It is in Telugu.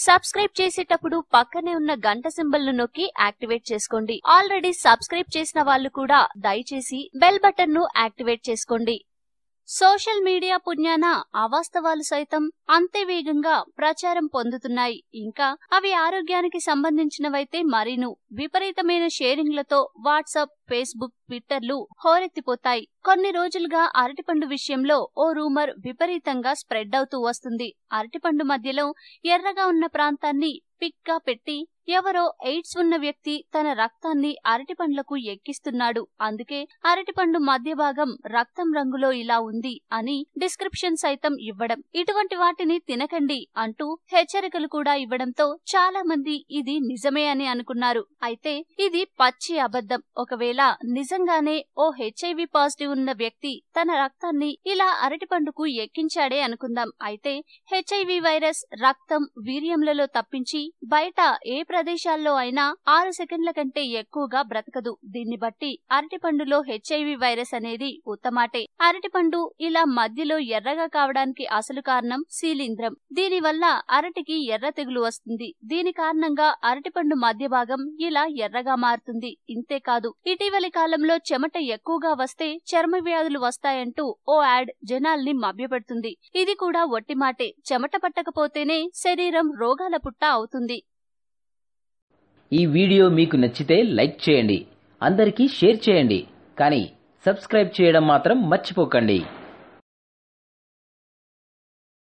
సబ్స్క్రైబ్ చేసేటప్పుడు పక్కనే ఉన్న గంట సింబల్ ను నొక్కి యాక్టివేట్ చేసుకోండి. ఆల్రెడీ సబ్స్క్రైబ్ చేసిన వాళ్ళు కూడా దయచేసి బెల్ బటన్ ను యాక్టివేట్ చేసుకోండి. సోషల్ మీడియా పుణ్యాన అవాస్తవాలు సైతం అంతే వేగంగా ప్రచారం పొందుతున్నాయి. ఇంకా అవి ఆరోగ్యానికి సంబంధించినవైతే మరీను. విపరీతమైన షేరింగ్లతో వాట్సాప్, ఫేస్బుక్, ట్విట్టర్లు హోరెత్తిపోతాయి. కొన్ని రోజులుగా అరటిపండు విషయంలో ఓ రూమర్ విపరీతంగా స్ప్రెడ్ అవుతూ వస్తుంది. అరటిపండు మధ్యలో ఎర్రగా ఉన్న ప్రాంతాన్ని పిక్ గా పెట్టి ఎవరో ఎయిడ్స్ ఉన్న వ్యక్తి తన రక్తాన్ని అరటిపండ్లకు ఎక్కిస్తున్నాడు, అందుకే అరటిపండు మధ్య భాగం రక్తం రంగులో ఇలా ఉంది అని డిస్క్రిప్షన్ సైతం ఇవ్వడం, ఇటువంటి వాటిని తినకండి అంటూ హెచ్చరికలు కూడా ఇవ్వడంతో చాలా మంది ఇది నిజమే అని అనుకున్నారు. అయితే ఇది పచ్చి అబద్ధం. ఒకవేళ నిజంగానే ఓ HIV పాజిటివ్ ఉన్న వ్యక్తి తన రక్తాన్ని ఇలా అరటిపండుకు ఎక్కించాడే అనుకుందాం. అయితే HIV వైరస్ రక్తం, వీర్యంలలో తప్పించి బయట ఏ ప్రదేశాల్లో అయినా 6 సెకండ్ల కంటే ఎక్కువగా బ్రతకదు. దీన్ని బట్టి అరటిపండులో HIV వైరస్ అనేది ఉత్తమాటే. అరటిపండు ఇలా మధ్యలో ఎర్రగా కావడానికి అసలు కారణం శీలింద్రం. దీనివల్ల అరటికి ఎర్ర తెగులు వస్తుంది. దీని కారణంగా అరటిపండు మధ్య భాగం ఇలా ఎర్రగా మారుతుంది. ఇంతేకాదు, ఇటీవలి కాలంలో చెమట ఎక్కువగా వస్తే చర్మ వ్యాధులు వస్తాయంటూ ఓ యాడ్ జనాల్ని మభ్యపెడుతుంది. ఇది కూడా ఒట్టిమాటే. చెమట పట్టకపోతేనే శరీరం రోగాల పుట్ట అవుతుంది. ఈ వీడియో మీకు నచ్చితే లైక్ చేయండి, అందరికీ షేర్ చేయండి, కానీ సబ్స్క్రైబ్ చేయడం మాత్రం మర్చిపోకండి.